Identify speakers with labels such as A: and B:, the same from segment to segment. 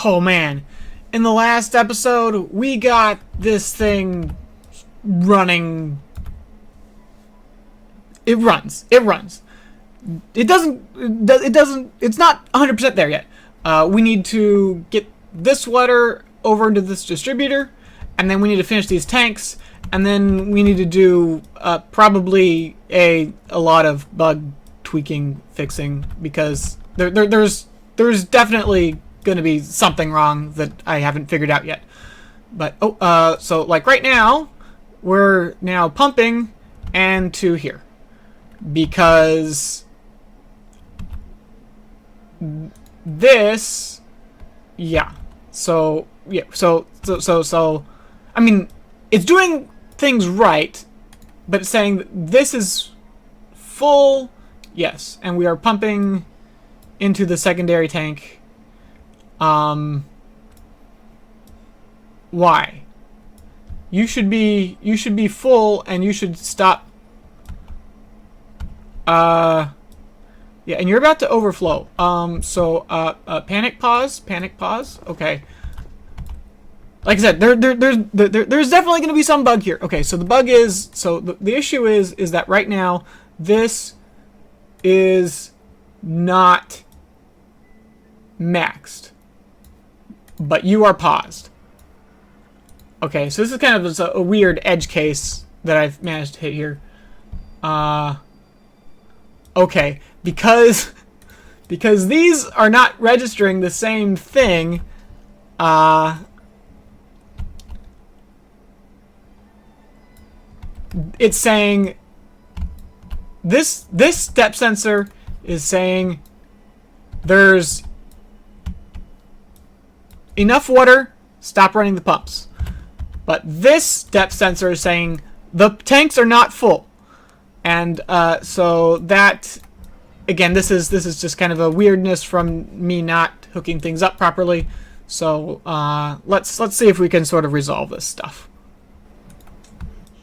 A: Oh man, in the last episode, we got this thing running. It runs. It runs. It doesn't. It's not 100% there yet. We need to get this water over into this distributor, and then we need to finish these tanks, and then we need to do probably a lot of bug tweaking, fixing, because there's definitely going to be something wrong that I haven't figured out yet. But so like right now, we're now pumping and to here because this, yeah. So yeah. So I mean, it's doing things right, but it's saying that this is full. Yes, and we are pumping into the secondary tank. Why? You should be full, and you should stop. Yeah, and you're about to overflow. Panic pause. Okay. Like I said, there's definitely going to be some bug here. Okay, so the bug is, the issue is that right now this is not maxed, but you are paused. Okay, so this is kind of a weird edge case that I've managed to hit here. Okay, because these are not registering the same thing, it's saying this step sensor is saying there's enough water, stop running the pumps. But this step sensor is saying the tanks are not full. And so that, again, this is just kind of a weirdness from me not hooking things up properly. So let's see if we can sort of resolve this stuff.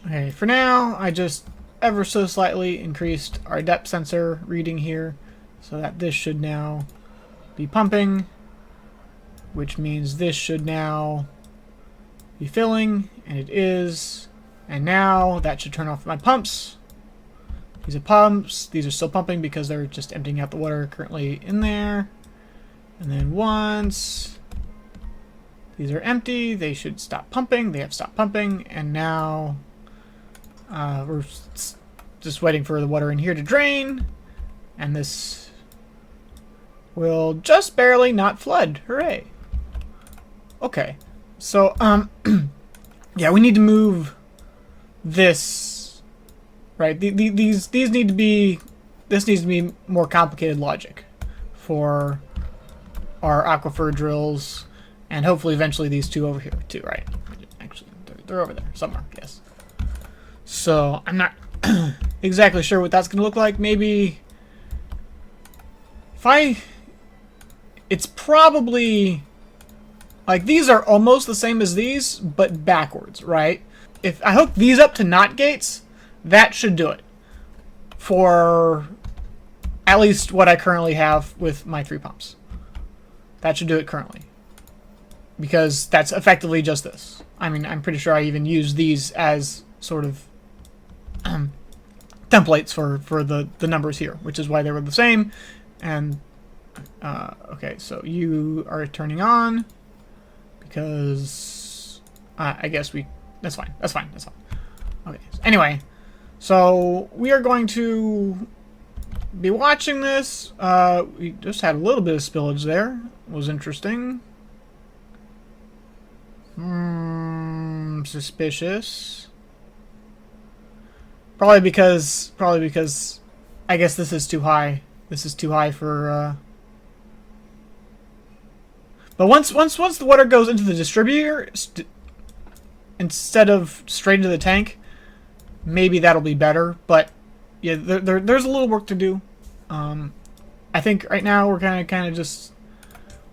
A: Okay, for now, I just ever so slightly increased our depth sensor reading here, so that this should now be pumping, which means this should now be filling, and it is. And now that should turn off my pumps. These are pumps. These are still pumping because they're just emptying out the water currently in there. And then once these are empty, they should stop pumping. They have stopped pumping, and now we're just waiting for the water in here to drain, and this will just barely not flood. Hooray! Okay, so yeah, we need to move this, right? These need to be, this needs to be more complicated logic for our aquifer drills, and hopefully eventually these two over here too, right? Actually, they're over there somewhere, yes. So I'm not exactly sure what that's going to look like. Maybe it's probably like these are almost the same as these, but backwards, right? If I hook these up to NOT gates, that should do it for at least what I currently have with my 3 pumps. That should do it currently, because that's effectively just this. I mean, I'm pretty sure I even use these as sort of templates for the numbers here, which is why they were the same. And okay, so you are turning on because I guess that's fine. Okay, so anyway, so we are going to be watching this. We just had a little bit of spillage there. It was interesting. Suspicious. Probably because I guess this is too high. This is too high for. But once the water goes into the distributor instead of straight into the tank, maybe that'll be better. But yeah, there's a little work to do. I think right now we're kind of just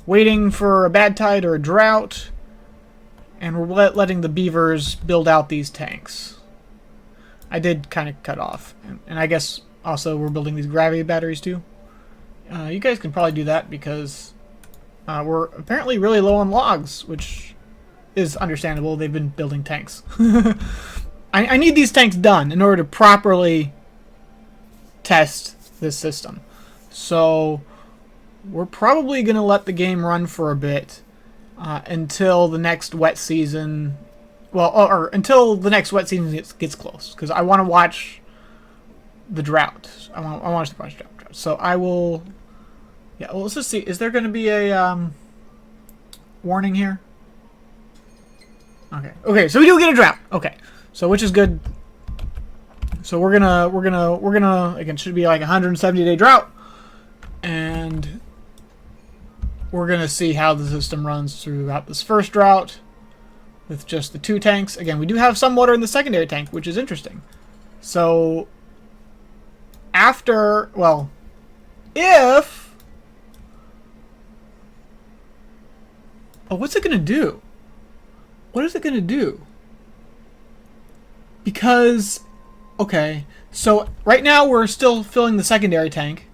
A: waiting for a bad tide or a drought, and we're letting the beavers build out these tanks. I did kind of cut off, and I guess also we're building these gravity batteries too. You guys can probably do that because We're apparently really low on logs, which is understandable. They've been building tanks. I need these tanks done in order to properly test this system. So we're probably going to let the game run for a bit until the next wet season. Well, or until the next wet season gets close, because I want to watch the drought. I want to watch the drought. So I will. Yeah, well, let's just see. Is there going to be a warning here? Okay. Okay, so we do get a drought. Okay. So which is good. So we're gonna again, should be like a 170-day drought, and we're gonna see how the system runs throughout this first drought with just the 2 tanks. Again, we do have some water in the secondary tank, which is interesting. So after, well, if, oh, what's it gonna do? What is it gonna do? Because, okay, so right now we're still filling the secondary tank.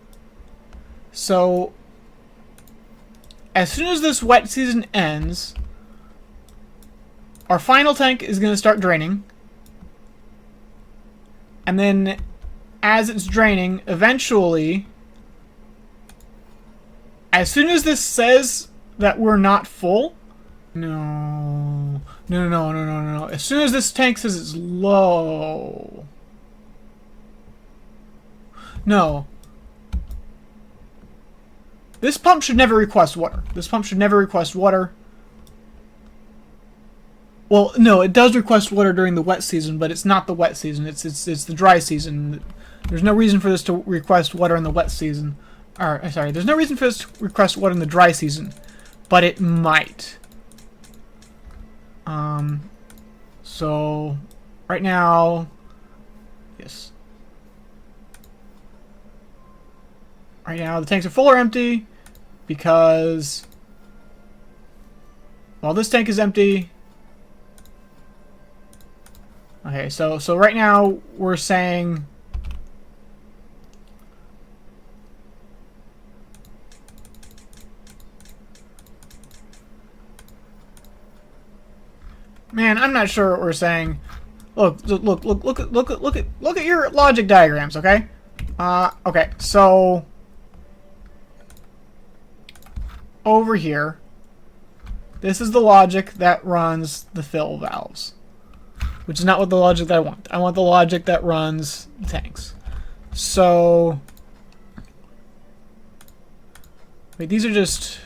A: So as soon as this wet season ends, our final tank is going to start draining. And then as it's draining, eventually, as soon as this says that we're not full, no. As soon as this tank says it's low, no. This pump should never request water. This pump should never request water. Well, no, it does request water during the wet season, but it's not the wet season. It's the dry season. There's no reason for this to request water in the wet season. Or, sorry, there's no reason for this to request water in the dry season, but it might. So right now, yes. Right now the tanks are full or empty because, well, this tank is empty. Okay, so right now we're saying man, I'm not sure what we're saying. Look at your logic diagrams, okay? Okay, so over here, this is the logic that runs the fill valves, which is not what the logic that I want. I want the logic that runs the tanks. So, wait, these are just,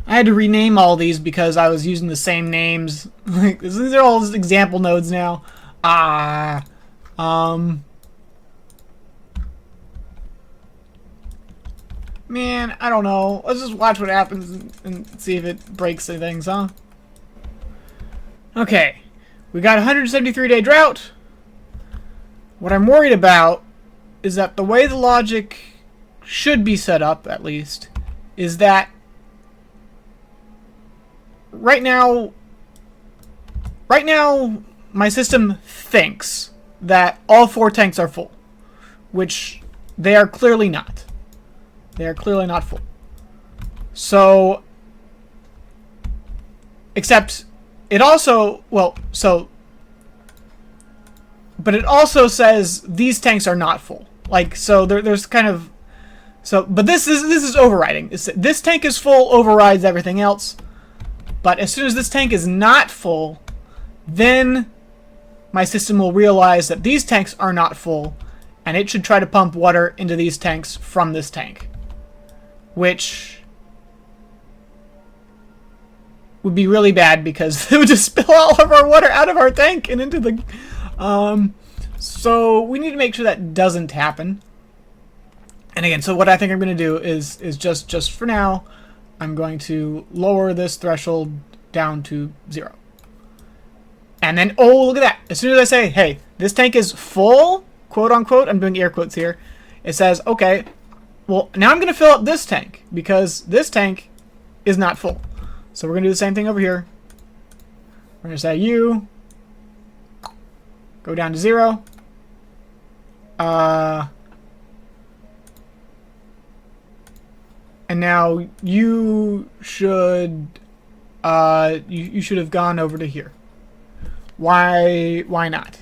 A: I had to rename all these because I was using the same names. Like, these are all just example nodes now. Man, I don't know. Let's just watch what happens and see if it breaks the things, huh? Okay. We got a 173-day drought. What I'm worried about is that the way the logic should be set up, at least, is that right now my system thinks that all 4 tanks are full, which they are clearly not. They are clearly not full. So, except it also, well, so, but it also says these tanks are not full. Like, so there's kind of, so, but this is overriding. This tank is full, overrides everything else. But as soon as this tank is not full, then my system will realize that these tanks are not full, and it should try to pump water into these tanks from this tank, which would be really bad because it would just spill all of our water out of our tank and into the... so we need to make sure that doesn't happen. And again, so what I think I'm going to do is just for now, I'm going to lower this threshold down to 0. And then, oh, look at that. As soon as I say, hey, this tank is full, quote unquote, I'm doing air quotes here, it says, okay, well, now I'm going to fill up this tank because this tank is not full. So we're going to do the same thing over here. We're going to say you, go down to 0. And now you should you should have gone over to here. Why not?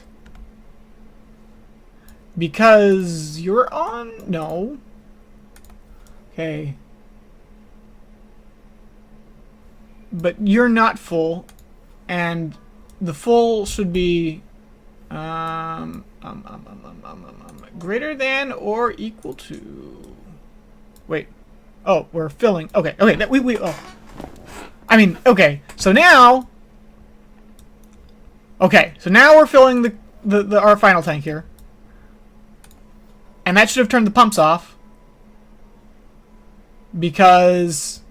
A: Because you're on? No. Okay. But you're not full, and the full should be greater than or equal to. Wait. Oh, we're filling. Okay. Okay. Oh. I mean, okay. So now. Okay. So now we're filling our final tank here. And that should have turned the pumps off. Because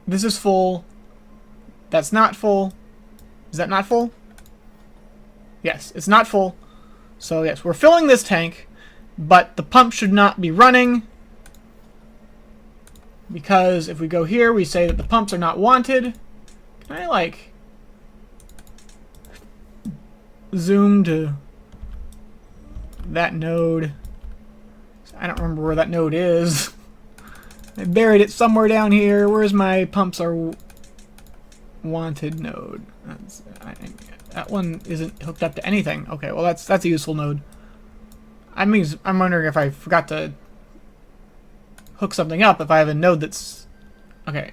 A: this is full. That's not full. Is that not full? Yes, it's not full. So yes, we're filling this tank, but the pump should not be running. Because if we go here, we say that the pumps are not wanted. Can I, like, zoom to that node? I don't remember where that node is. I buried it somewhere down here. Where's my pumps are wanted node? That one isn't hooked up to anything. Okay, well that's a useful node. I'm wondering if I forgot to hook something up. If I have a node that's okay.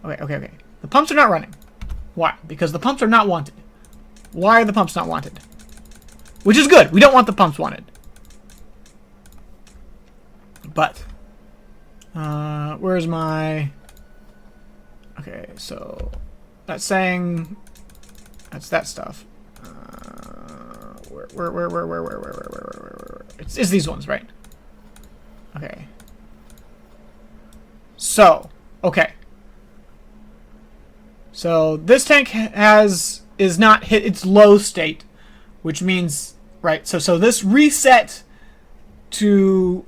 A: The pumps are not running. Why? Because the pumps are not wanted. Why are the pumps not wanted? Which is good. We don't want the pumps wanted. But where's my? Okay, so that's saying that's that stuff. Where? It's these ones, right? Okay. So, okay. So this tank is not hit its low state, which means right. So this reset to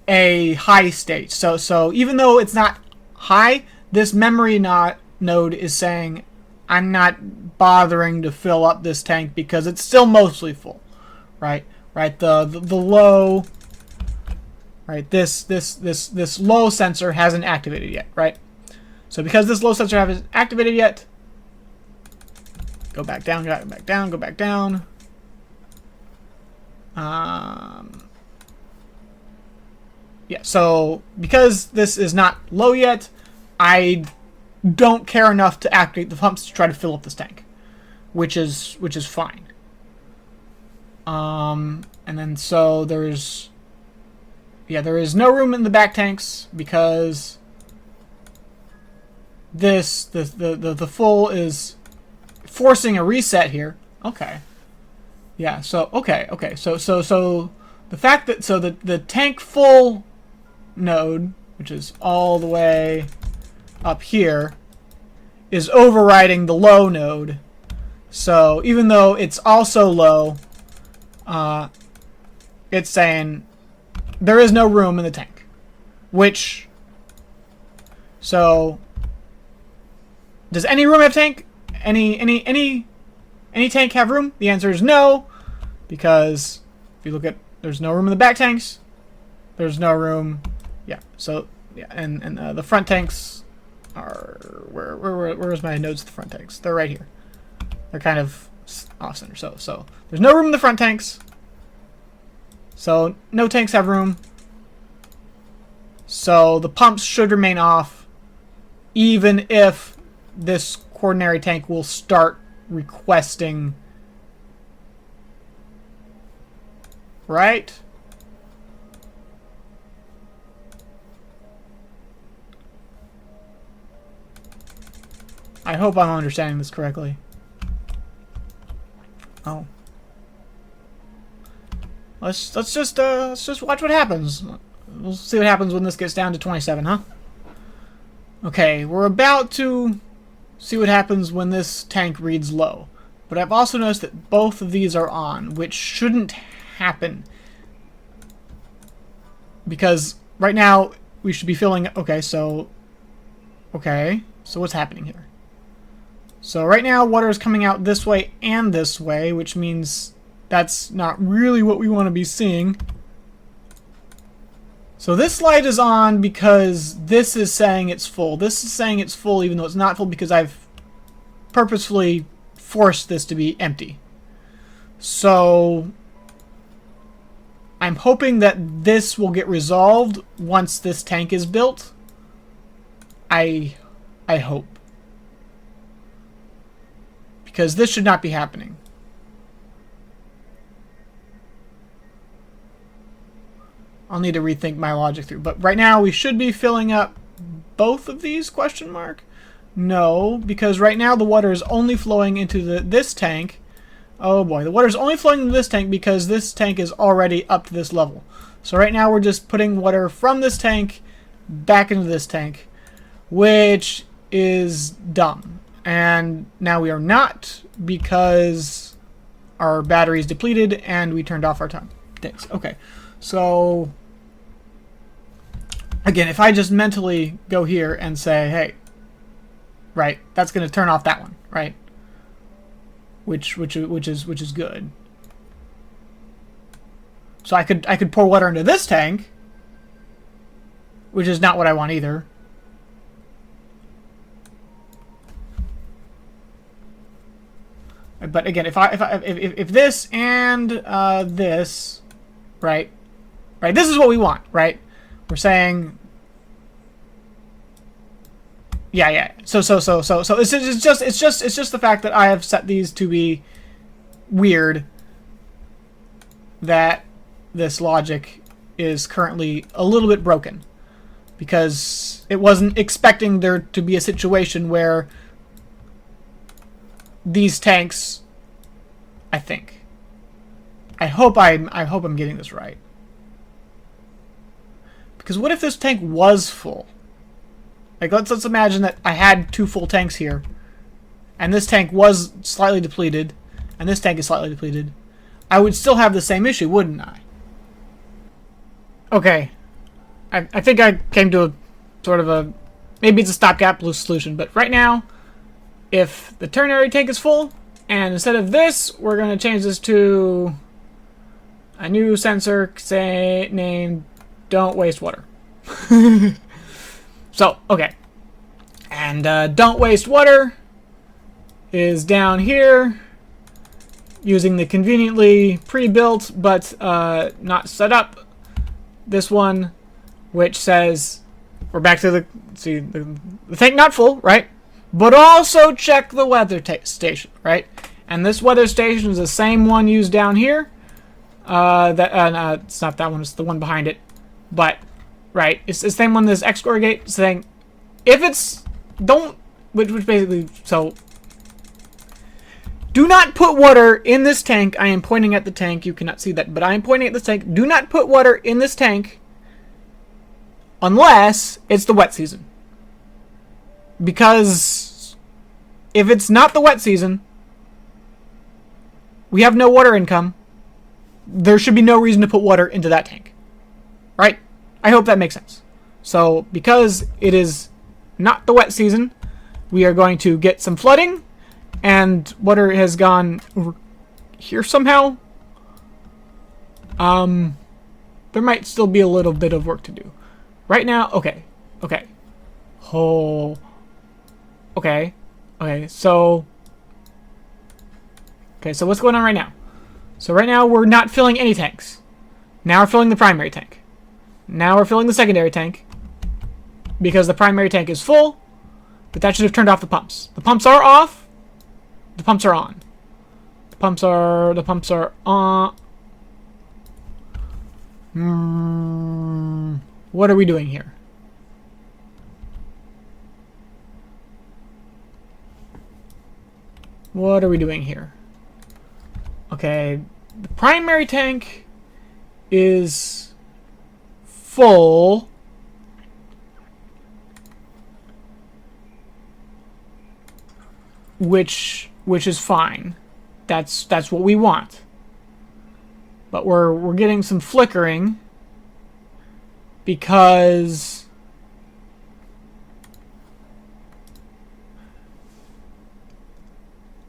A: a high state. So even though it's not high, this memory node is saying I'm not bothering to fill up this tank because it's still mostly full, right? Right. The low. Right, this low sensor hasn't activated yet, right? So because this low sensor hasn't activated yet, go back down, go back down, go back down. Yeah, so because this is not low yet, I don't care enough to activate the pumps to try to fill up this tank, which is fine. And then so there's. Yeah, there is no room in the back tanks because the full is forcing a reset here. Okay. Yeah, so okay. So the fact that the tank full node, which is all the way up here, is overriding the low node. So even though it's also low, it's saying there is no room in the tank, which, so, does any room have tank? Any tank have room? The answer is no, because if you look at, there's no room in the back tanks, there's no room, yeah, so, yeah, and the front tanks are, where's my nodes of the front tanks? They're right here. They're kind of off center, so, there's no room in the front tanks. So, no tanks have room. So, the pumps should remain off, even if this quaternary tank will start requesting. Right? I hope I'm understanding this correctly. Oh. Let's just watch what happens. We'll see what happens when this gets down to 27, huh? Okay, we're about to see what happens when this tank reads low. But I've also noticed that both of these are on, which shouldn't happen. Because right now we should be filling. Okay, so what's happening here? So right now water is coming out this way and this way, which means that's not really what we want to be seeing. So this light is on because this is saying it's full. This is saying it's full even though it's not full because I've purposefully forced this to be empty. So I'm hoping that this will get resolved once this tank is built. I hope. Because this should not be happening. I'll need to rethink my logic through. But right now we should be filling up both of these, question mark? No, because right now the water is only flowing into this tank. Oh boy, the water is only flowing into this tank because this tank is already up to this level. So right now we're just putting water from this tank back into this tank, which is dumb. And now we are not because our battery is depleted and we turned off our tanks. Okay. So, again, if I just mentally go here and say, hey, right, that's going to turn off that one, right? Which is good. So I could pour water into this tank, which is not what I want either. But again, if this and this, right? Right, this is what we want, right? We're saying, yeah. So it's just the fact that I have set these to be weird that this logic is currently a little bit broken because it wasn't expecting there to be a situation where these tanks, I hope I'm getting this right. Because what if this tank was full? Like, let's imagine that I had 2 full tanks here, and this tank was slightly depleted, and this tank is slightly depleted. I would still have the same issue, wouldn't I? Okay. I think I came to a sort of a... Maybe it's a stopgap solution, but right now, if the ternary tank is full, and instead of this, we're going to change this to a new sensor named Don't Waste Water. So, okay. And Don't Waste Water is down here using the conveniently pre-built but not set up this one, which says we're back to the tank not full, right? But also check the weather station, right? And this weather station is the same one used down here. It's not that one, it's the one behind it. But, right, it's the same one, this X-corrugate saying, if it's, which basically, so, do not put water in this tank. I am pointing at the tank, you cannot see that, but I am pointing at this tank. Do not put water in this tank unless it's the wet season. Because if it's not the wet season, we have no water income. There should be no reason to put water into that tank. Right? I hope that makes sense. So, because it is not the wet season, we are going to get some flooding, and water has gone over here somehow. There might still be a little bit of work to do. Right now, okay. So what's going on right now? So right now we're not filling any tanks. Now we're filling the primary tank. Now we're filling the secondary tank because the primary tank is full, but that should have turned off the pumps. The pumps are off. The pumps are on. The pumps are on. What are we doing here? What are we doing here? Okay, the primary tank is full. Which is fine. That's what we want. But we're getting some flickering because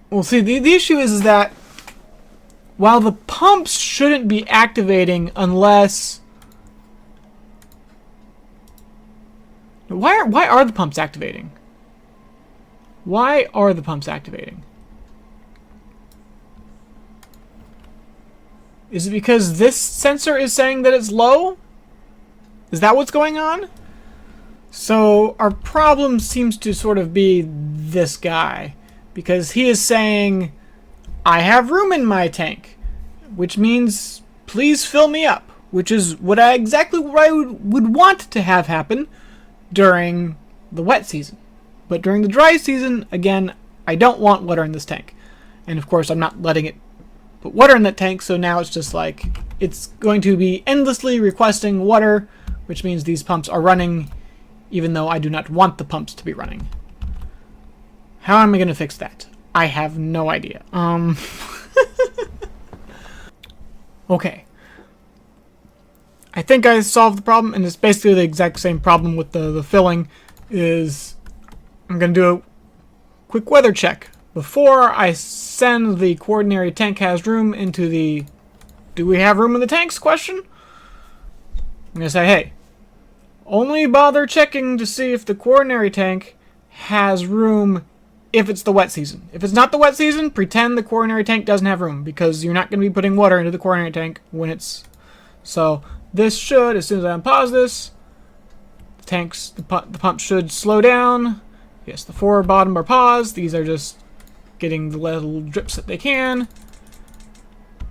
A: well, see, the issue is that while the pumps shouldn't be activating unless Why are the pumps activating? Why are the pumps activating? Is it because this sensor is saying that it's low? Is that what's going on? So our problem seems to sort of be this guy, because he is saying, I have room in my tank, which means please fill me up, which is exactly what I would want to have happen during the wet season. But during the dry season, again, I don't want water in this tank. And of course, I'm not letting it put water in that tank, so now it's just like, it's going to be endlessly requesting water, which means these pumps are running, even though I do not want the pumps to be running. How am I going to fix that? I have no idea. Okay. I think I solved the problem, and it's basically the exact same problem with the filling. I'm going to do a quick weather check. Before I send the coordinary tank has room into the do we have room in the tanks question, I'm going to say, hey, only bother checking to see if the coordinary tank has room if it's the wet season. If it's not the wet season, pretend the coordinary tank doesn't have room, because you're not going to be putting water into the coordinary tank when it's... So this should, as soon as I unpause this, the pump should slow down. Yes, the four bottom are paused. These are just getting the little drips that they can.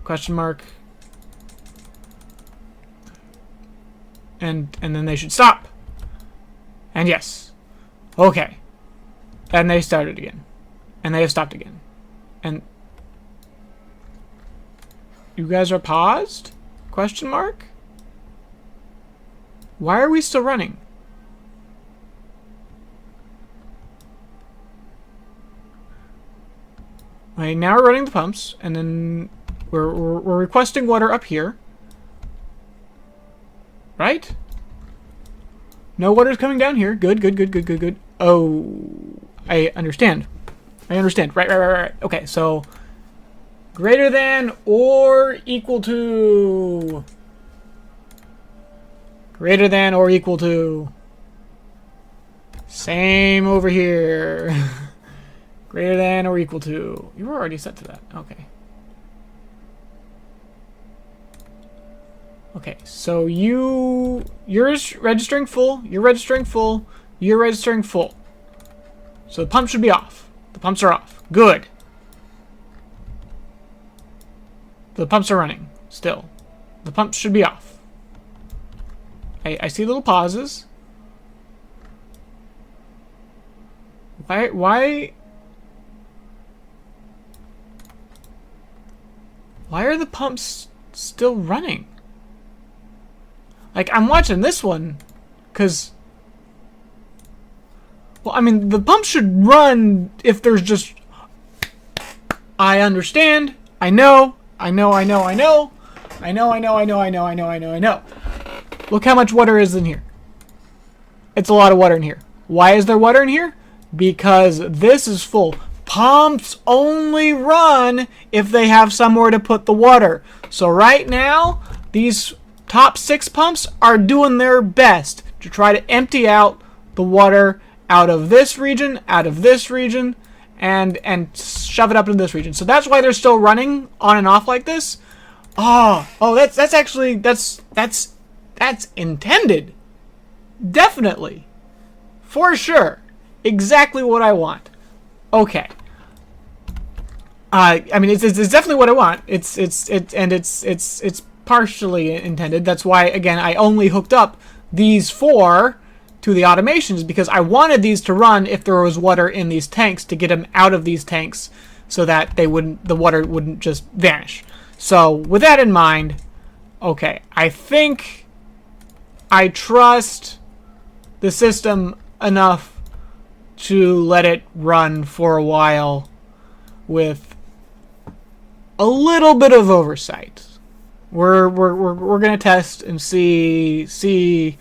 A: Question mark. And then they should stop. And yes. Okay. And they started again. And they have stopped again. And you guys are paused? Question mark? Why are we still running? Okay, now we're running the pumps, and then we're requesting water up here. Right? No water's coming down here. Good, good, good, good, good, good. Oh, I understand. I understand. Right. Okay, so greater than or equal to. Greater than or equal to. Same over here. Greater than or equal to. You were already set to that. Okay. Okay, so you're registering full, you're registering full, you're registering full. So the pump should be off. The pumps are off. Good. The pumps are running still. The pumps should be off. I see little pauses. Why are the pumps still running? Like, I'm watching this one, because... Well, I mean, the pump should run if there's just... I understand. I know. Look how much water is in here. It's a lot of water in here. Why is there water in here? Because this is full. Pumps only run if they have somewhere to put the water. So right now, these top 6 pumps are doing their best to try to empty out the water out of this region, and shove it up into this region. So that's why they're still running on and off like this. Oh, that's actually that's intended. Definitely. For sure. Exactly what I want. Okay. I mean, it's definitely what I want. It's partially intended. That's why, again, I only hooked up these 4 to the automations, because I wanted these to run if there was water in these tanks, to get them out of these tanks so that the water wouldn't just vanish. So with that in mind, okay, I think I trust the system enough to let it run for a while with a little bit of oversight. We're gonna test and see.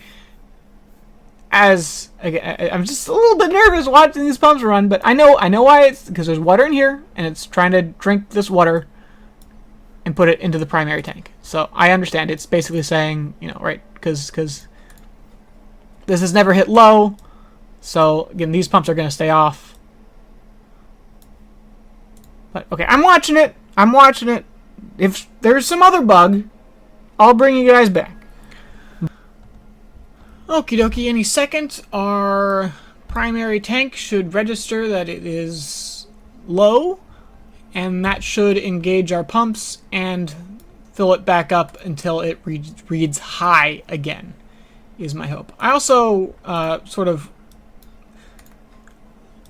A: As again, I'm just a little bit nervous watching these pumps run, but I know why. It's because there's water in here, and it's trying to drink this water and put it into the primary tank. So I understand. It's basically saying, right, because this has never hit low, So again, these pumps are going to stay off. But okay, I'm watching it. I'm watching it. If there's some other bug, I'll bring you guys back. Okie dokie, any second, our primary tank should register that it is low, and that should engage our pumps and fill it back up until it reads high again, is my hope. I also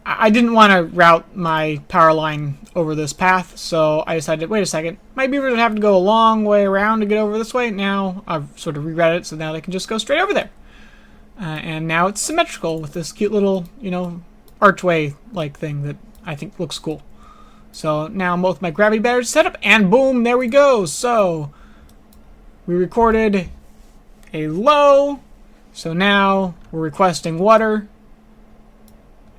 A: I didn't want to route my power line over this path, so I decided, wait a second, my beavers would have to go a long way around to get over this way. Now I've sort of rerouted it, so now they can just go straight over there. And now it's symmetrical with this cute little, you know, archway-like thing that I think looks cool. So now both my gravity batteries set up, and boom, there we go. So we recorded a low, so now we're requesting water.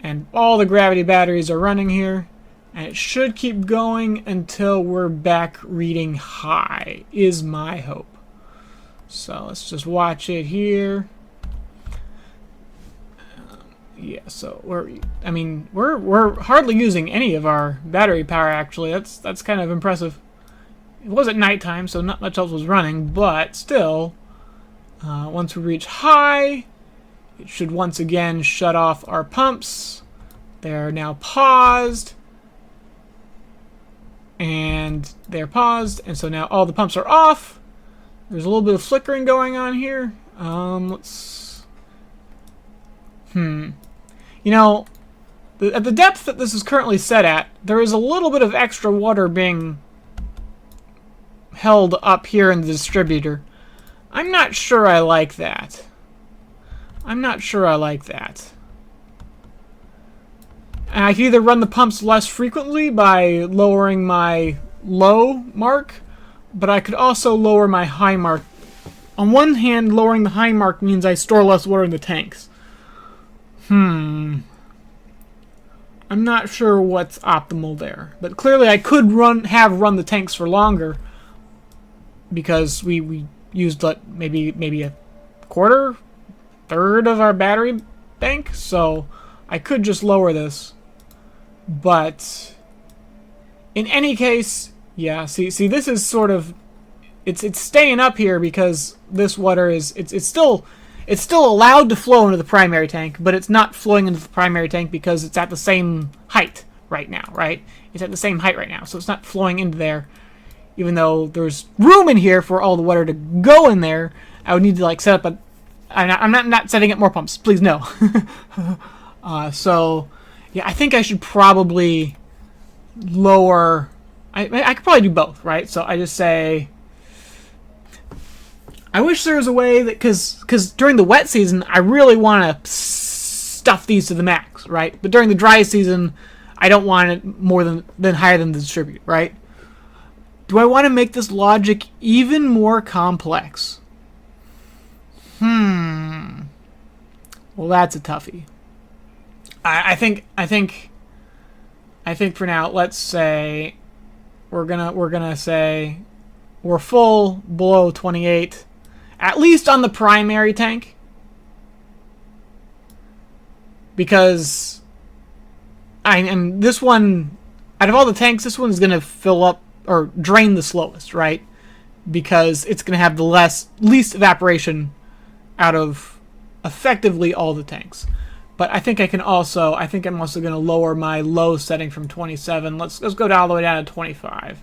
A: And all the gravity batteries are running here. And it should keep going until we're back reading high, is my hope. So let's just watch it here. Yeah, so we're hardly using any of our battery power, actually. That's kind of impressive. It was at nighttime, so not much else was running, but still, once we reach high, it should once again shut off our pumps. They're now paused. And they're paused, and so now all the pumps are off. There's a little bit of flickering going on here. You know, at the depth that this is currently set at, there is a little bit of extra water being held up here in the distributor. I'm not sure I like that. I'm not sure I like that. And I can either run the pumps less frequently by lowering my low mark, but I could also lower my high mark. On one hand, lowering the high mark means I store less water in the tanks. I'm not sure what's optimal there, but clearly I could have run the tanks for longer because we used maybe a third of our battery bank, so I could just lower this. But in any case, yeah. See, this is sort of it's staying up here because this water is it's still allowed to flow into the primary tank, but it's not flowing into the primary tank because it's at the same height right now, right? It's at the same height right now, so it's not flowing into there. Even though there's room in here for all the water to go in there, I would need to like set up a. I'm not setting up more pumps, please no. So yeah, I think I should probably lower. I could probably do both, right? So I just say. I wish there was a way that, because during the wet season, I really want to stuff these to the max, right? But during the dry season, I don't want it more than higher than the distributor, right? Do I want to make this logic even more complex? Well, that's a toughie. I think for now, let's say we're gonna say we're full below 28. At least on the primary tank. Because and this one, out of all the tanks, this one's going to fill up or drain the slowest, right? Because it's going to have the least evaporation out of effectively all the tanks. But I think I'm also going to lower my low setting from 27. Let's go all the way down to 25.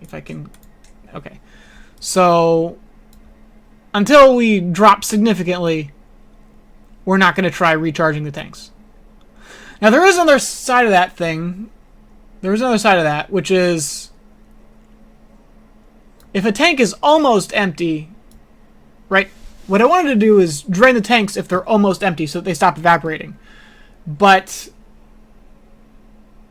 A: If I can, okay. So until we drop significantly, we're not going to try recharging the tanks. Now there is another side of that thing. There is another side of that, which is if a tank is almost empty, right? What I wanted to do is drain the tanks if they're almost empty so that they stop evaporating. But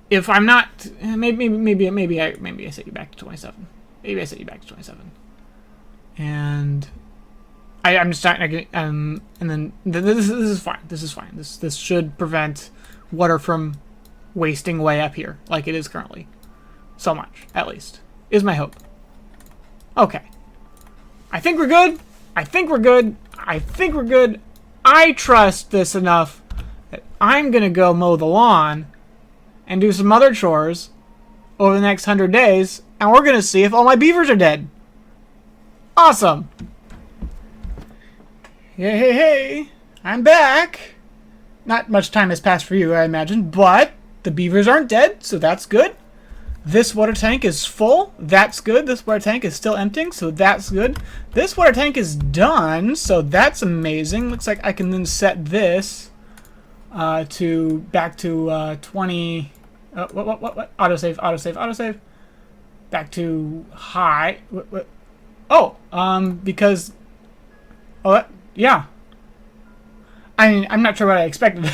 A: if I'm not, maybe I set you back to 27. Maybe I set you back to 27. And I'm just starting. And then this is fine. This is fine. This should prevent water from wasting away up here like it is currently. So much, at least, is my hope. Okay. I think we're good. I think we're good. I trust this enough that I'm going to go mow the lawn and do some other chores over the next 100 days, and we're going to see if all my beavers are dead. Awesome. Hey, I'm back. Not much time has passed for you, I imagine, but the beavers aren't dead, so that's good. This water tank is full. That's good. This water tank is still emptying, so that's good. This water tank is done, so that's amazing. Looks like I can then set this back to 20. What? Autosave. Back to high. What? Oh, because. Oh, yeah. I'm not sure what I expected.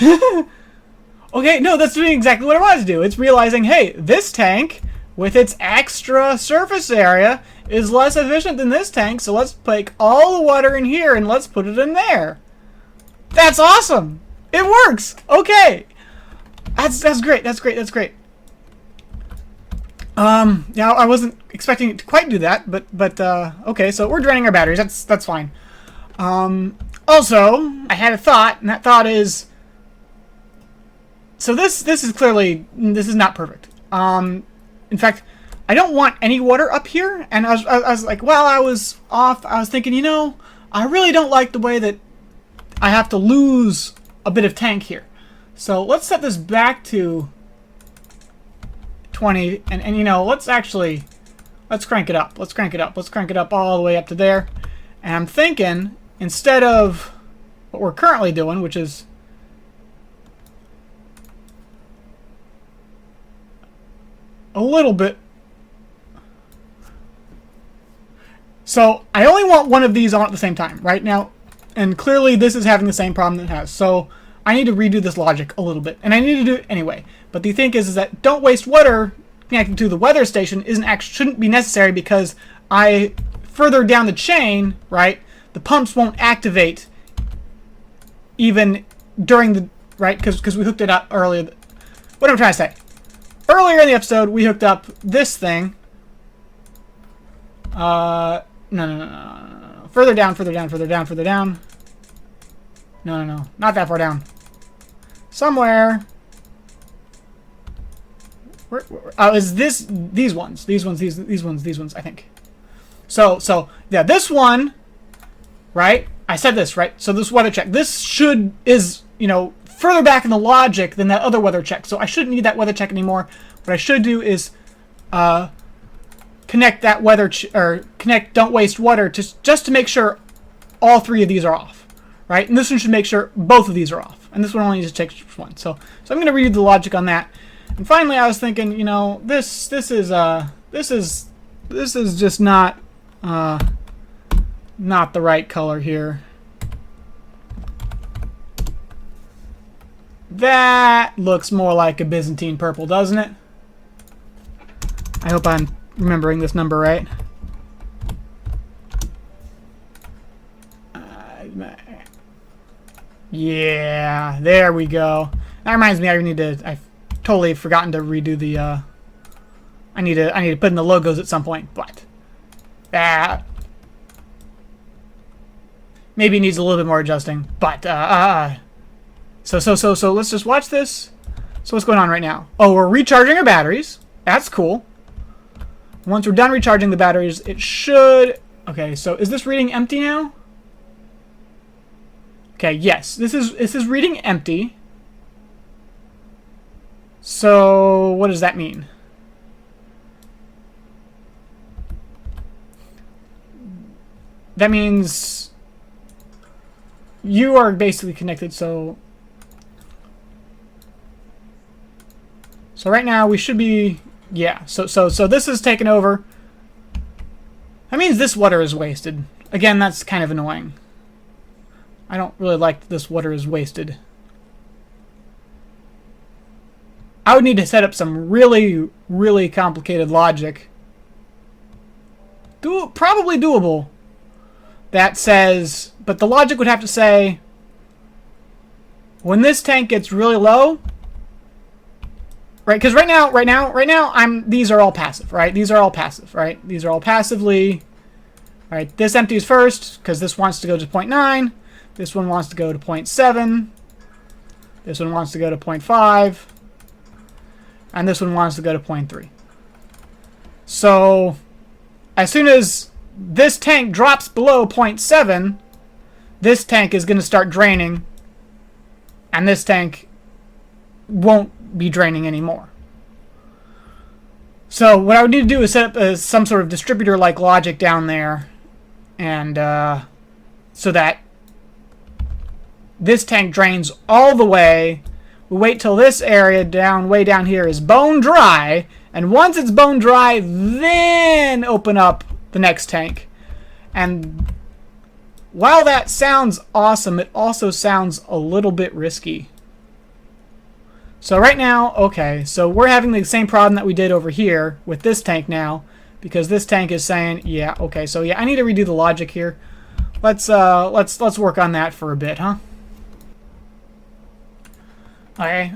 A: Okay, no, that's doing exactly what I wanted to do. It's realizing, hey, this tank, with its extra surface area, is less efficient than this tank, so let's take all the water in here and let's put it in there. That's awesome! It works! Okay! That's great. Yeah, I wasn't expecting it to quite do that, but okay, so we're draining our batteries. That's fine. Also, I had a thought, and that thought is, so this is clearly, this is not perfect. In fact, I don't want any water up here, and I was like, well, I was off. I was thinking, you know, I really don't like the way that I have to lose a bit of tank here. So let's set this back to 20, and you know, let's crank it up. Let's crank it up all the way up to there. And I'm thinking, instead of what we're currently doing, which is a little bit. So I only want one of these on at the same time right now, and clearly this is having the same problem that it has. So I need to redo this logic a little bit, and I need to do it anyway. But the thing is that don't waste water connecting to the weather station shouldn't be necessary, because further down the chain, right, the pumps won't activate even during the because we hooked it up earlier. What I'm trying to say. Earlier in the episode, we hooked up this thing. No. Further down. No. Not that far down. Somewhere. Where is this? These ones, I think. So, yeah, this one, right? I said this, right? So this weather check. This is, you know, further back in the logic than that other weather check. So I shouldn't need that weather check anymore. What I should do is connect that connect don't waste water just to make sure all three of these are off, right? And this one should make sure both of these are off. And this one only needs to take one. So I'm going to read the logic on that. And finally, I was thinking, you know, this is just not the right color here. That looks more like a Byzantine purple, doesn't it? I hope I'm remembering this number right. Yeah, there we go. That reminds me, I've totally forgotten to redo the, I need to put in the logos at some point, but that maybe needs a little bit more adjusting, but, so let's just watch this. So what's going on right now? Oh, we're recharging our batteries. That's cool. Once we're done recharging the batteries, it should... Okay, so is this reading empty now? Okay, yes. This is reading empty. So what does that mean? That means you are basically connected, so right now we should be, yeah, so this is taken over. That means this water is wasted. Again, that's kind of annoying. I don't really like that this water is wasted. I would need to set up some really, really complicated logic. Probably doable. That says, but the logic would have to say, when this tank gets really low, right? Because right now, these are all passive, right? These are all passive, right? These are all passively All right, this empties first because this wants to go to 0.9. This one wants to go to 0.7. This one wants to go to 0.5. And this one wants to go to 0.3. So as soon as this tank drops below 0.7, this tank is going to start draining, and this tank won't be draining anymore. So what I would need to do is set up some sort of distributor-like logic down there, and so that this tank drains all the way. We wait till this area way down here is bone dry, and once it's bone dry, then open up the next tank. And while that sounds awesome, it also sounds a little bit risky. So right now, okay, so we're having the same problem that we did over here with this tank now, because this tank is saying, yeah, okay, so yeah, I need to redo the logic here. Let's work on that for a bit, huh? Okay,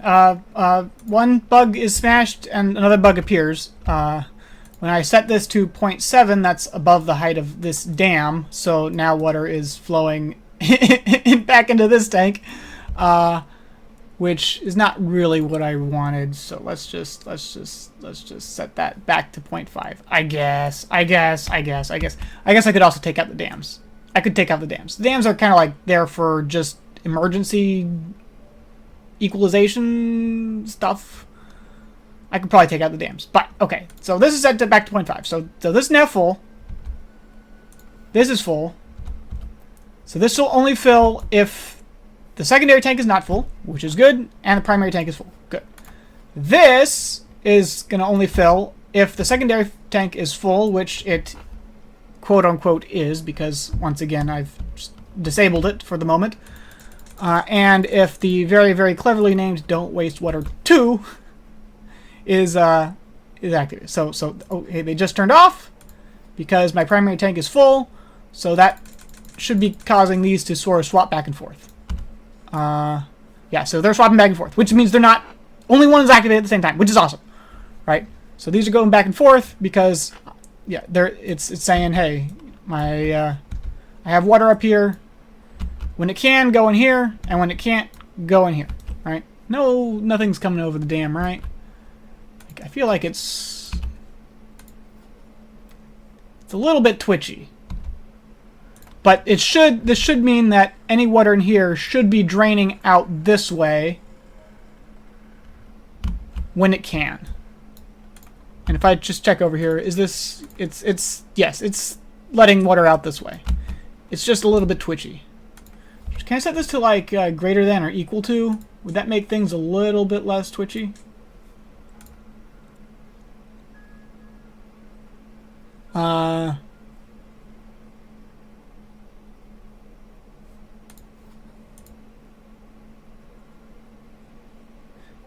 A: one bug is smashed and another bug appears. When I set this to 0.7, that's above the height of this dam, so now water is flowing back into this tank, which is not really what I wanted. So let's just set that back to 0.5. I guess I could also take out the dams. I could take out the dams. The dams are kind of like there for just emergency equalization stuff. I could probably take out the dams. But, okay. So this is set to back to 0.5. So this is now full. This is full. So this will only fill if the secondary tank is not full, which is good, and the primary tank is full. Good. This is going to only fill if the secondary tank is full, which it quote-unquote is, because, once again, I've just disabled it for the moment. And if the very, very cleverly named Don't Waste Water 2 is activated. So okay, they just turned off because my primary tank is full, so that should be causing these to sort of swap back and forth. Yeah, so they're swapping back and forth, which means they're not, only one is activated at the same time, which is awesome, right? So these are going back and forth because, yeah, it's saying, hey, I have water up here. When it can, go in here, and when it can't, go in here, right? No, nothing's coming over the dam, right? I feel like it's a little bit twitchy. But this should mean that any water in here should be draining out this way when it can. And if I just check over here, is this, yes, it's letting water out this way. It's just a little bit twitchy. Can I set this to like greater than or equal to? Would that make things a little bit less twitchy?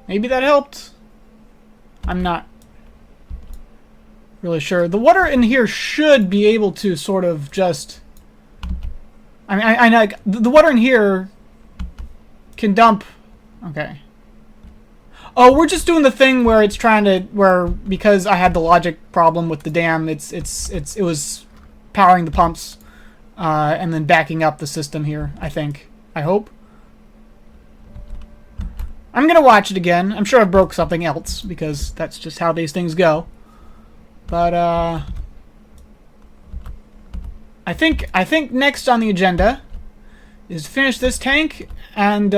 A: Maybe that helped. I'm not really sure. The water in here should be able to sort of just... I mean, I know the water in here can dump... Okay. Oh, we're just doing the thing where it's trying to... because I had the logic problem with the dam, it was powering the pumps and then backing up the system here, I think. I hope. I'm going to watch it again. I'm sure I broke something else because that's just how these things go. But, I think next on the agenda is to finish this tank, and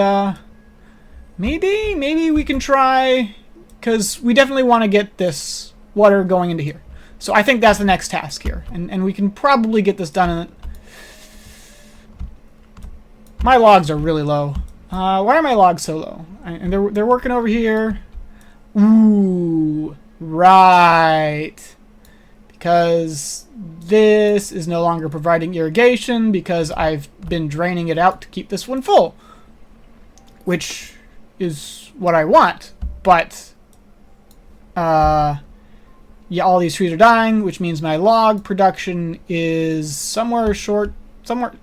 A: maybe we can try, because we definitely want to get this water going into here. So I think that's the next task here, and we can probably get this done. My logs are really low. Why are my logs so low? And they're working over here. Ooh, right. Because this is no longer providing irrigation because I've been draining it out to keep this one full, which is what I want. But yeah, all these trees are dying, which means my log production is somewhere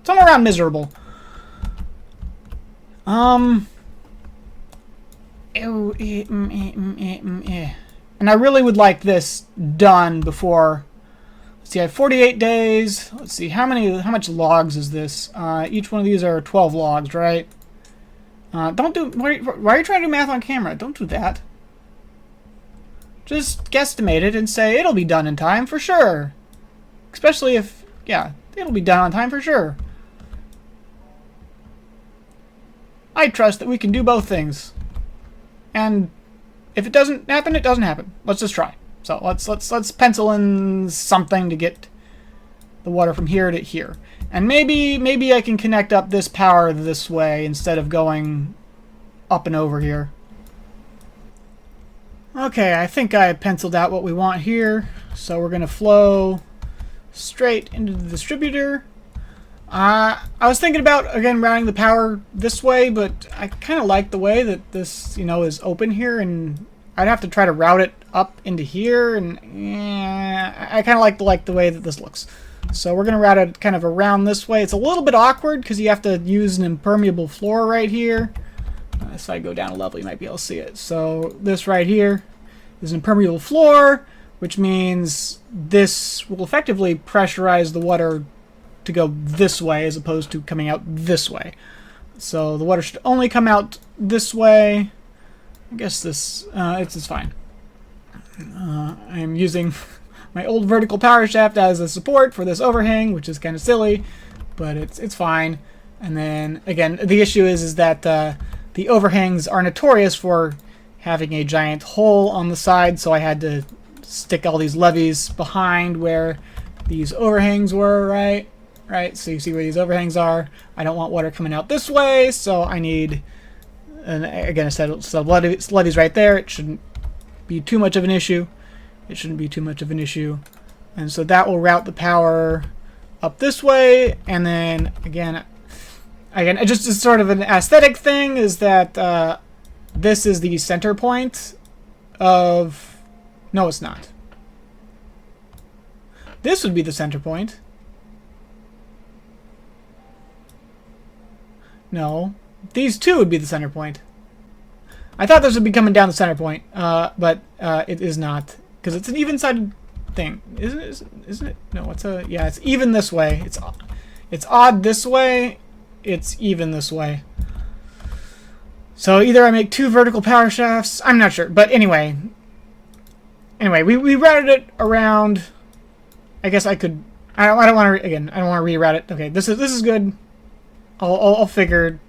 A: around miserable. And I really would like this done before. See, I have 48 days. Let's see, how much logs is this? Each one of these are 12 logs, right? Don't do, why are you trying to do math on camera? Don't do that. Just guesstimate it and say it'll be done in time for sure. Especially if, yeah, it'll be done on time for sure. I trust that we can do both things. And if it doesn't happen, it doesn't happen. Let's just try. So let's pencil in something to get the water from here to here. And maybe I can connect up this power this way instead of going up and over here. Okay, I think I penciled out what we want here. So we're going to flow straight into the distributor. I was thinking about, again, routing the power this way, but I kind of like the way that this, you know, is open here, and I'd have to try to route it up into here, and I kind of like the way that this looks. So we're going to route it kind of around this way. It's a little bit awkward because you have to use an impermeable floor right here. If I go down a level, you might be able to see it. So this right here is an impermeable floor, which means this will effectively pressurize the water to go this way as opposed to coming out this way. So the water should only come out this way. I guess this, it's fine. I'm using my old vertical power shaft as a support for this overhang, which is kind of silly, but it's fine. And then, again, the issue is that the overhangs are notorious for having a giant hole on the side, so I had to stick all these levees behind where these overhangs were, right? Right, so you see where these overhangs are. I don't want water coming out this way, so I need, and again, a set of levees right there. It shouldn't be too much of an issue. It shouldn't be too much of an issue. And so that will route the power up this way, and then, again, just as sort of an aesthetic thing is that this is the center point of, no, it's not. This would be the center point. No, these two would be the center point. I thought this would be coming down the center point, but it is not, because it's an even-sided thing, isn't it? Isn't it? No, yeah, it's even this way. It's odd this way. It's even this way. So either I make two vertical power shafts. I'm not sure, but anyway, we routed it around. I guess I could. I don't want to. Again, I don't want to reroute it. Okay, this is good. I'll figure.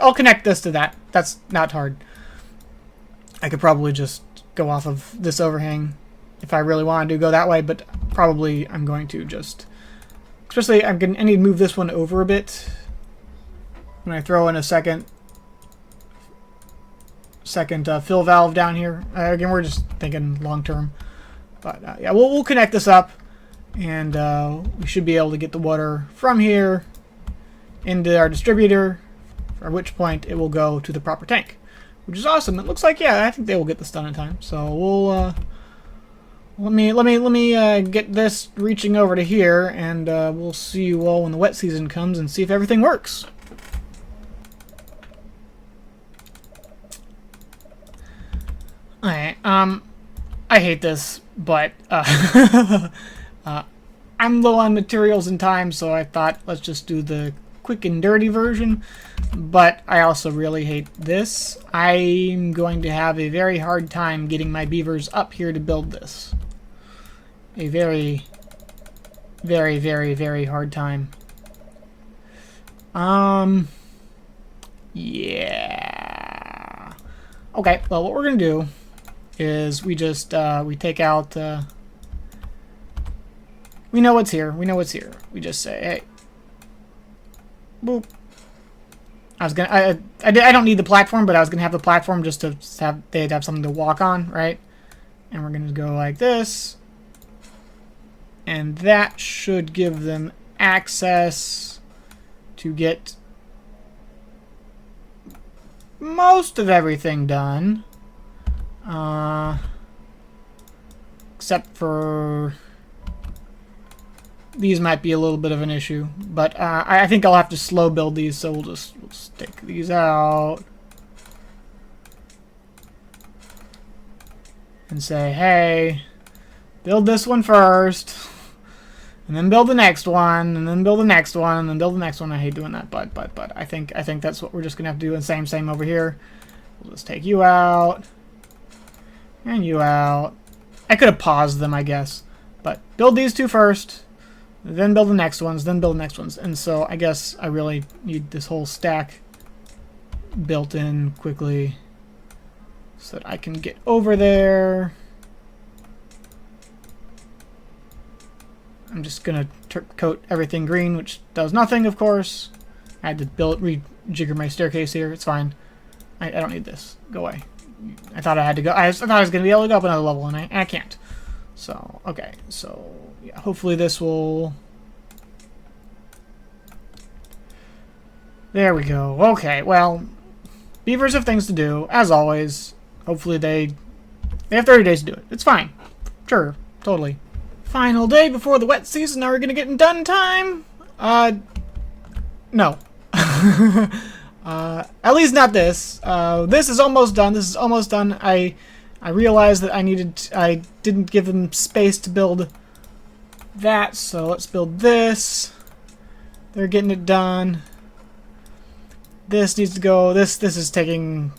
A: I'll connect this to that. That's not hard. I could probably just go off of this overhang if I really wanted to go that way, but probably I'm going to just. Especially, I need to move this one over a bit. When I throw in a second fill valve down here. Again, we're just thinking long term, but yeah, we'll connect this up, and we should be able to get the water from here into our distributor, at which point it will go to the proper tank, which is awesome. It looks like, yeah, I think they will get this done in time. So we'll let me get this reaching over to here, and we'll see you all when the wet season comes and see if everything works. Alright, I hate this, but I'm low on materials and time, so I thought let's just do the quick and dirty version. But I also really hate this. I'm going to have a very hard time getting my beavers up here to build this. A very, very, very, very hard time. Yeah. Okay, well, what we're gonna do is we just we take out we know what's here. We just say, hey, boop. I don't need the platform, but I was gonna have the platform just to have they'd have something to walk on, right? And we're gonna go like this, and that should give them access to get most of everything done. Except for these might be a little bit of an issue, but I think I'll have to slow build these, so we'll stick these out and say, hey, build this one first. and then build the next one, and then build the next one, and then build the next one. I hate doing that, but I think that's what we're just gonna have to do. And same over here. We'll just take you out, and you out. I could have paused them, I guess, but build these two first, then build the next ones, then build the next ones. And so I guess I really need this whole stack built in quickly so that I can get over there. I'm just gonna coat everything green, which does nothing, of course. I had to rejigger my staircase here. It's fine. I don't need this. Go away. I thought I had to go. I thought I was gonna be able to go up another level, and I can't. So okay. So yeah, hopefully this will. There we go. Okay. Well, beavers have things to do, as always. Hopefully they have 30 days to do it. It's fine. Sure. Totally. Final day before the wet season. Are we gonna get in done time? No. At least not this. This is almost done. This is almost done. I realized that I didn't give them space to build that, so let's build this. They're getting it done. This needs to go. This is taking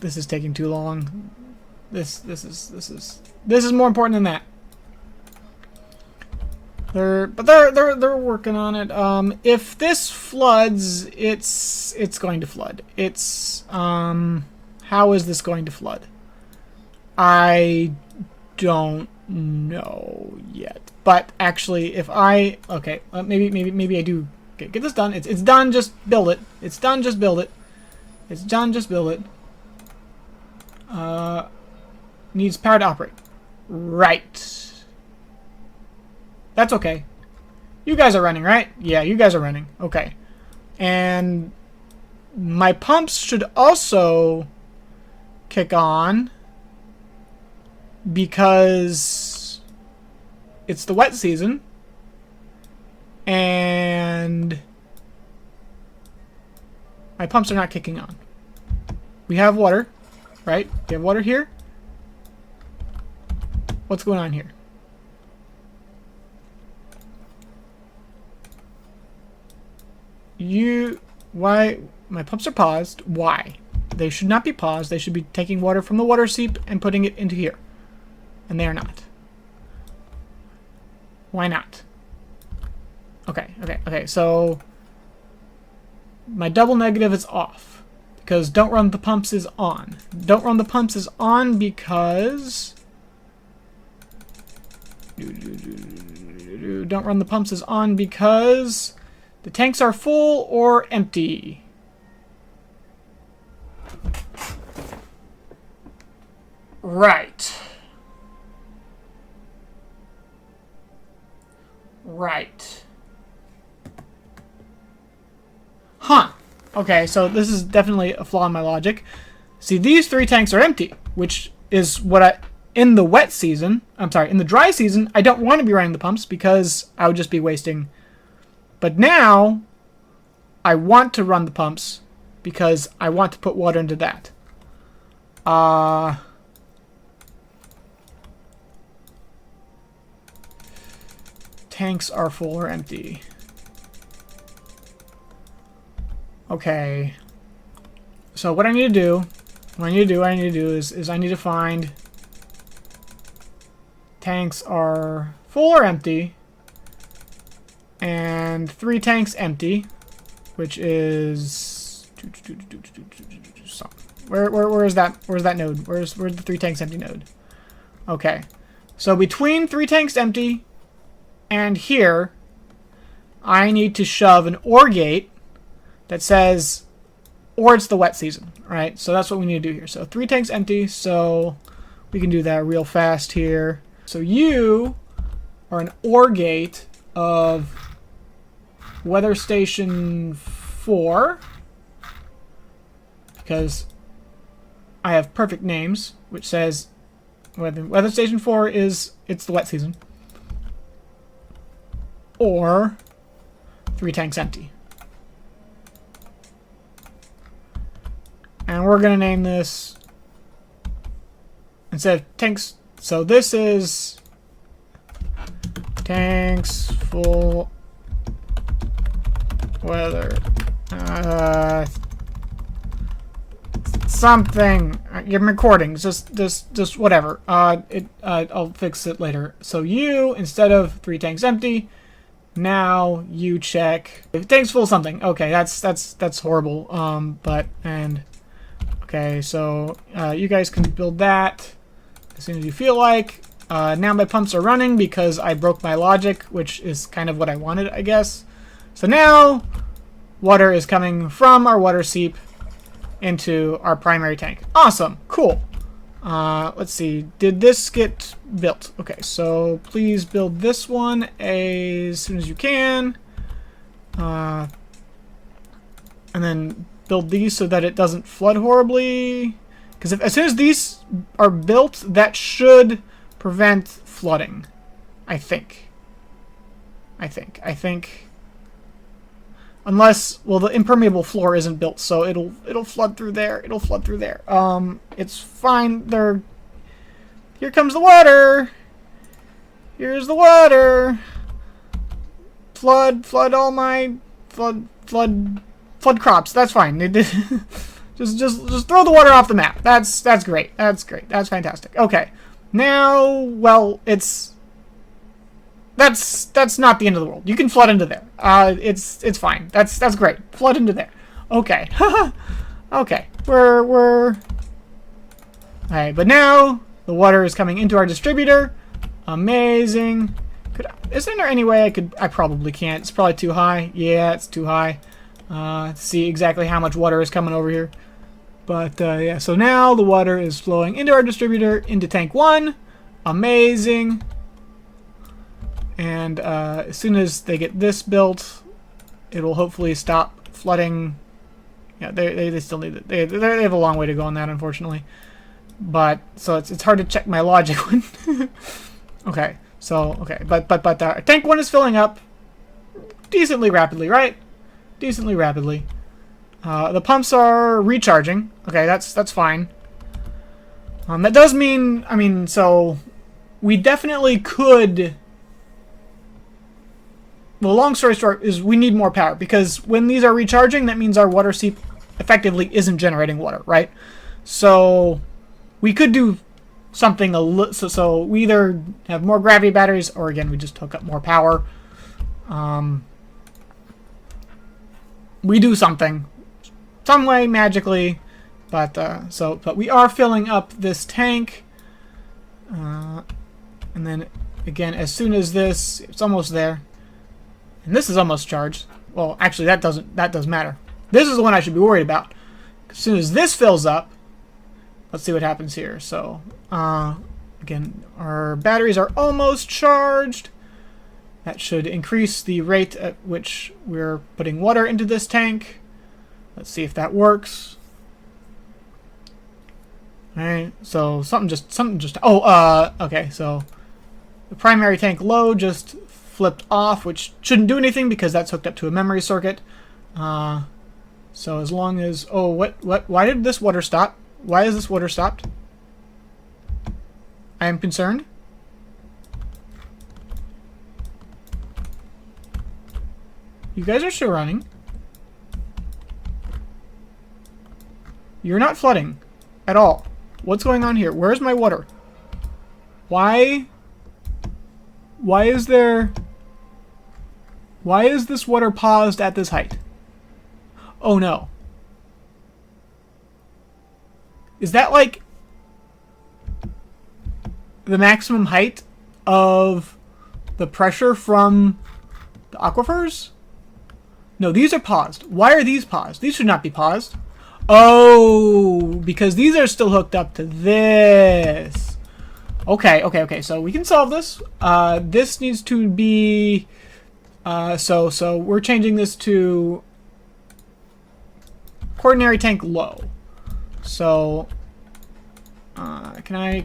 A: too long. This is more important than that. They're working on it. If this floods, it's going to flood. How is this going to flood? I don't know yet. But actually, if maybe I do get this done. It's done. Just build it. It's done. Just build it. It's done. Just build it. Needs power to operate. Right. That's okay. You guys are running, right? Yeah, you guys are running. Okay. And my pumps should also kick on because it's the wet season. And my pumps are not kicking on. We have water, right? We have water here. What's going on here? Why my pumps are paused? Why? They should not be paused. They should be taking water from the water seep and putting it into here. And they are not. Why not? Okay, so my double negative is off because don't run the pumps is on. Don't run the pumps is on because don't run the pumps is on because the tanks are full or empty. Right. Right. Huh. Okay, so this is definitely a flaw in my logic. See, these 3 tanks are empty, which is what in the wet season, in the dry season, I don't want to be running the pumps because I would just be wasting. But now, I want to run the pumps because I want to put water into that. Tanks are full or empty. Okay. So what I need to do, is I need to find tanks are full or empty. And 3 tanks empty, which is where is that? Where's that node? Where's the 3 tanks empty node? Okay, so between 3 tanks empty and here, I need to shove an OR gate that says, or it's the wet season, right? So that's what we need to do here. So 3 tanks empty, so we can do that real fast here. So you are an OR gate of Weather Station 4, because I have perfect names, which says Weather Station 4 is, it's the wet season. Or 3 tanks empty. And we're going to name this, instead of tanks, so this is tanks full weather. Something. I'm recording. Just whatever. I'll fix it later. So you, instead of 3 tanks empty, now you check if tank's full something. Okay, that's horrible. Okay, so you guys can build that as soon as you feel like. Now my pumps are running because I broke my logic, which is kind of what I wanted, I guess. So now water is coming from our water seep into our primary tank. Awesome. Cool. Let's see. Did this get built? Okay, so please build this one as soon as you can. And then build these so that it doesn't flood horribly. Because as soon as these are built, that should prevent flooding. I think. Unless, well, the impermeable floor isn't built, so it'll flood through there. It'll flood through there. It's fine. Here comes the water. Here's the water. Flood all my flood crops. That's fine. just throw the water off the map. That's great. That's great. That's fantastic. Okay. Now, well, that's not the end of the world. You can flood into there. It's fine. That's great. Flood into there. Okay. Okay. We're alright, but now the water is coming into our distributor. Amazing. Isn't there any way I probably can't. It's probably too high. Yeah, it's too high. To see exactly how much water is coming over here. But yeah, so now the water is flowing into our distributor, into tank 1. Amazing. And as soon as they get this built, it will hopefully stop flooding. Yeah, they still need it. They have a long way to go on that, unfortunately. But so it's hard to check my logic when. Okay, so okay, but tank 1 is filling up decently rapidly, right? Decently rapidly. The pumps are recharging. Okay, that's fine. That does mean, I mean, so we definitely could. Well, long story short is we need more power because when these are recharging, that means our water seep effectively isn't generating water, right? So we could do something so we either have more gravity batteries or again we just hook up more power. We do something some way magically, but we are filling up this tank, and then again as soon as it's almost there. And this is almost charged. Well, actually, that doesn't matter. This is the one I should be worried about. As soon as this fills up, let's see what happens here. So, again, our batteries are almost charged. That should increase the rate at which we're putting water into this tank. Let's see if that works. All right. So something just. Oh, okay. So the primary tank low just flipped off, which shouldn't do anything because that's hooked up to a memory circuit. So as long as... Oh, why did this water stop? Why is this water stopped? I am concerned. You guys are still running. You're not flooding at all. What's going on here? Where's my water? Why is this water paused at this height? Oh no. Is that like the maximum height of the pressure from the aquifers? No, these are paused. Why are these paused? These should not be paused. Oh, because these are still hooked up to this. Okay, so we can solve this. This needs to be... So we're changing this to quaternary tank low. So, can I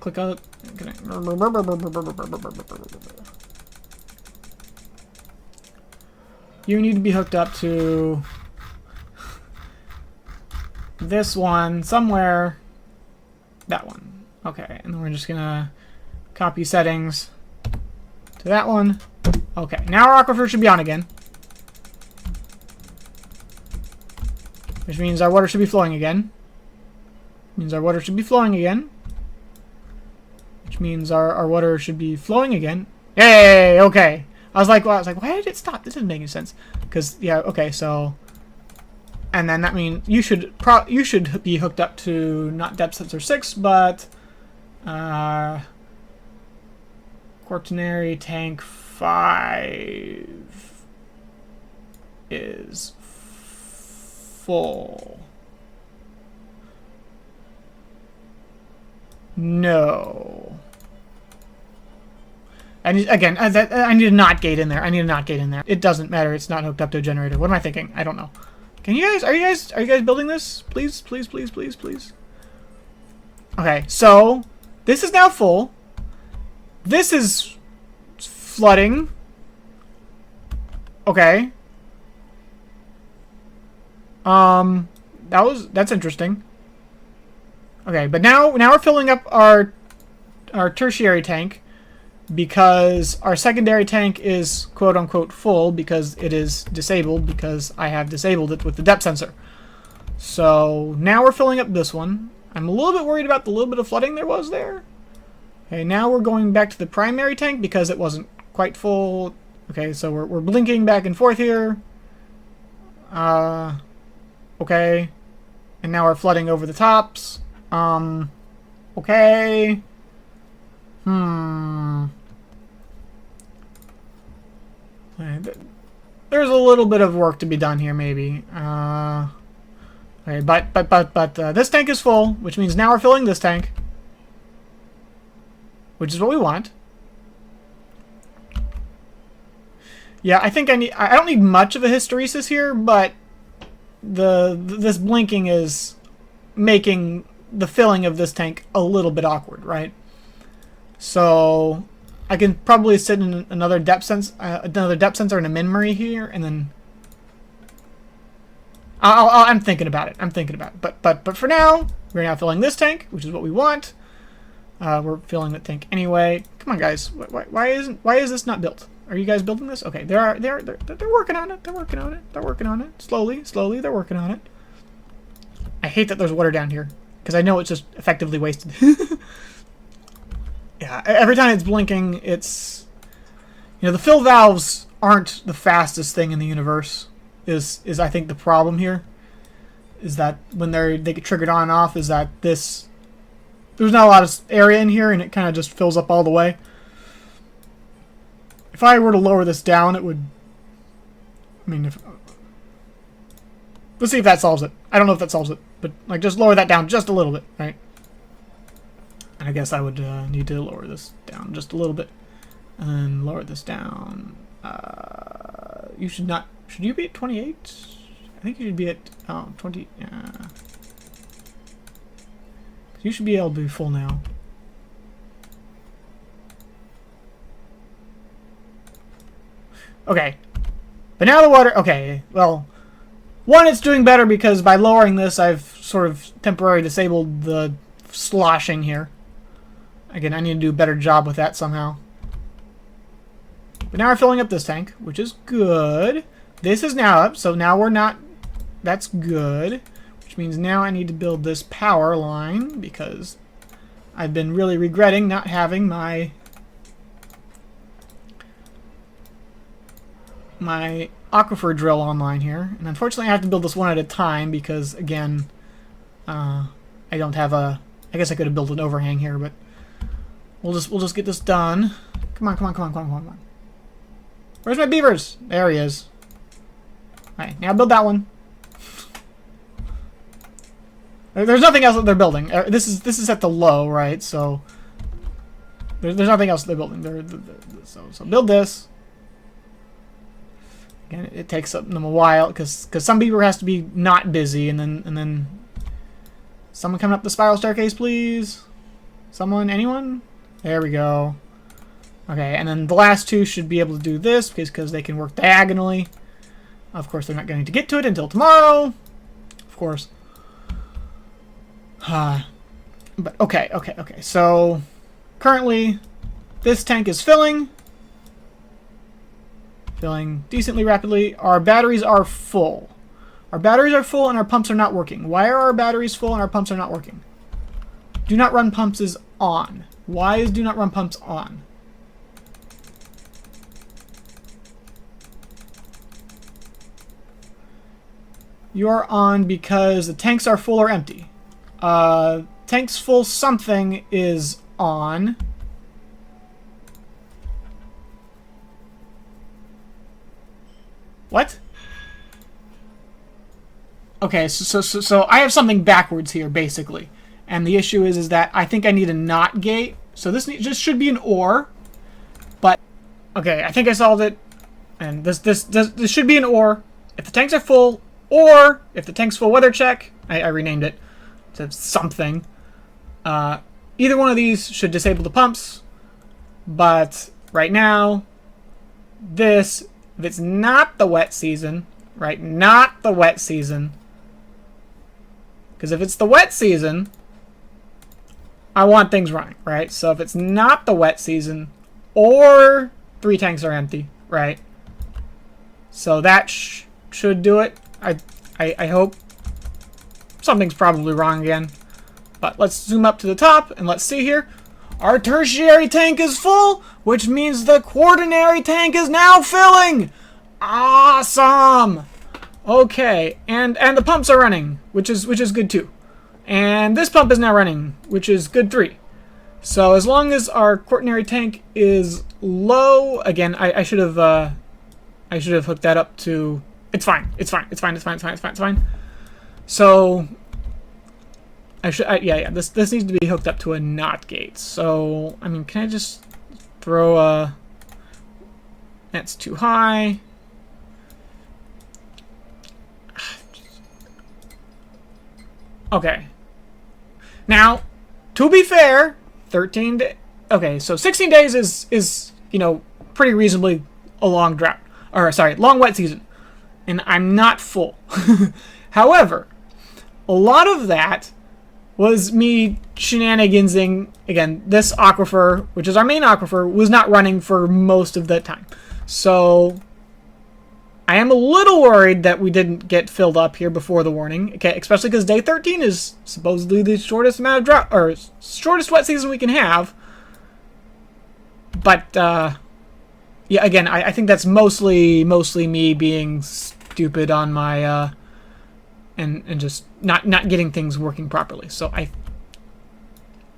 A: click on it? You need to be hooked up to this one somewhere. That one. Okay, and then we're just gonna copy settings to that one. Okay, now our aquifer should be on again. which means our water should be flowing again. Means our water should be flowing again. Which means our water should be flowing again. Yay! Okay. I was like, why did it stop? This doesn't make any sense. Because yeah, okay, so, and then that means you should be hooked up to not depth sensor 6, but quaternary tank 5 is full. No. And again, I need a not gate in there. I need a not gate in there. It doesn't matter. It's not hooked up to a generator. What am I thinking? I don't know. Can you guys? Are you guys building this? Please, please, please, please, please. Okay, so this is now full. This is flooding. Okay. That's interesting. Okay, but now we're filling up our tertiary tank because our secondary tank is quote-unquote full because it is disabled because I have disabled it with the depth sensor. So now we're filling up this one. I'm a little bit worried about the little bit of flooding there was there. Okay, now we're going back to the primary tank because it wasn't quite full. Okay, so we're blinking back and forth here. Okay. And now we're flooding over the tops. Okay. There's a little bit of work to be done here, maybe. Okay, but this tank is full, which means now we're filling this tank, which is what we want. Yeah, I think I don't need much of a hysteresis here, but this blinking is making the filling of this tank a little bit awkward, right? So I can probably sit in another depth sensor and a memory here, and then I'm thinking about it. But for now, we're now filling this tank, which is what we want. We're filling the tank anyway. Come on, guys. Why is this not built? Are you guys building this? Okay, they're working on it. They're working on it. Slowly, they're working on it. I hate that there's water down here because I know it's just effectively wasted. Yeah, every time it's blinking, it's, the fill valves aren't the fastest thing in the universe. Is I think the problem here is that when they get triggered on and off, is that there's not a lot of area in here and it kind of just fills up all the way. If I were to lower this down, it would, let's see if that solves it. I don't know if that solves it, but like just lower that down just a little bit, right? I guess I would need to lower this down just a little bit, and then lower this down. You should not. Should you be at 28? I think you should be at 20. You should be able to be full now. Okay, but now the water. Okay, well, one, it's doing better because by lowering this, I've sort of temporarily disabled the sloshing here. Again, I need to do a better job with that somehow. But now we're filling up this tank, which is good. This is now up, so now we're not... That's good. Which means now I need to build this power line, because I've been really regretting not having my aquifer drill online here. And unfortunately I have to build this one at a time, because, again, I don't have a... I guess I could have built an overhang here, but... We'll just get this done. Come on. Where's my beavers? There he is. Alright, now build that one. There's nothing else that they're building. This is at the low, right? So there's nothing else they're building. So build this. Again, it takes them a while because some beaver has to be not busy, and then someone coming up the spiral staircase, please. Someone, anyone? There we go. Okay, and then the last two should be able to do this because they can work diagonally. Of course, they're not going to get to it until tomorrow. Of course. But okay. So currently, this tank is filling decently rapidly. Our batteries are full. Our batteries are full and our pumps are not working. Why are our batteries full and our pumps are not working? Do not run pumps is on. Why is do not run pumps on? You are on because the tanks are full or empty. Tanks full something is on. What? Okay, so I have something backwards here, basically. And the issue is that I think I need a NOT gate. So this just should be an OR. But, okay, I think I solved it. And this should be an OR. If the tanks are full, or if the tank's full weather check, I renamed it to something. Either one of these should disable the pumps. But right now, this, if it's not the wet season, right, not the wet season. Because if it's the wet season, I want things running, right? So if it's not the wet season, or 3 tanks are empty, right? So that should do it. I hope. Something's probably wrong again. But let's zoom up to the top and let's see here. Our tertiary tank is full, which means the quaternary tank is now filling. Awesome. Okay, and the pumps are running, which is good too. And this pump is now running, which is good 3. So as long as our quaternary tank is low, again, I should have hooked that up to. It's fine. It's fine. It's fine. It's fine. It's fine. It's fine. It's fine. So yeah. This needs to be hooked up to a NOT gate. So I mean, can I just throw a? That's too high. Okay. Now, to be fair, 13 days. Okay, so 16 days is pretty reasonably a long drought, or sorry, long wet season. And I'm not full. However, a lot of that was me shenanigansing. Again, this aquifer, which is our main aquifer, was not running for most of that time. So I am a little worried that we didn't get filled up here before the warning. Okay, especially because day 13 is supposedly the shortest amount of drought, or shortest wet season we can have. But yeah, again, I think that's mostly me being stupid on my and just not getting things working properly. So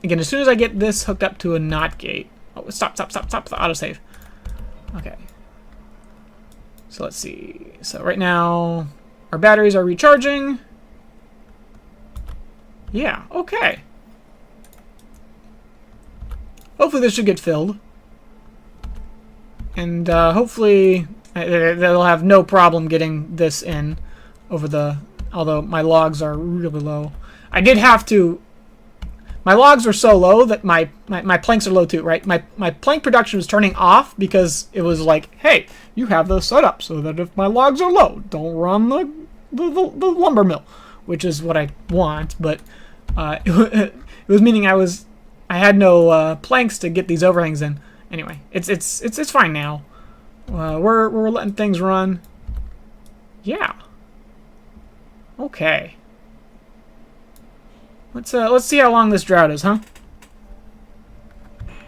A: again, as soon as I get this hooked up to a NOT gate. Oh, stop the autosave. Okay. So let's see. So right now our batteries are recharging. Yeah, okay. Hopefully this should get filled. And hopefully they'll have no problem getting this in over the... Although my logs are really low. I did have to... My logs were so low that my planks are low too, right? My plank production was turning off because it was like, hey, you have those set up so that if my logs are low, don't run the lumber mill, which is what I want. But it was meaning I had no planks to get these overhangs in. Anyway, it's fine now. We're letting things run. Yeah. Okay. Let's see how long this drought is, huh?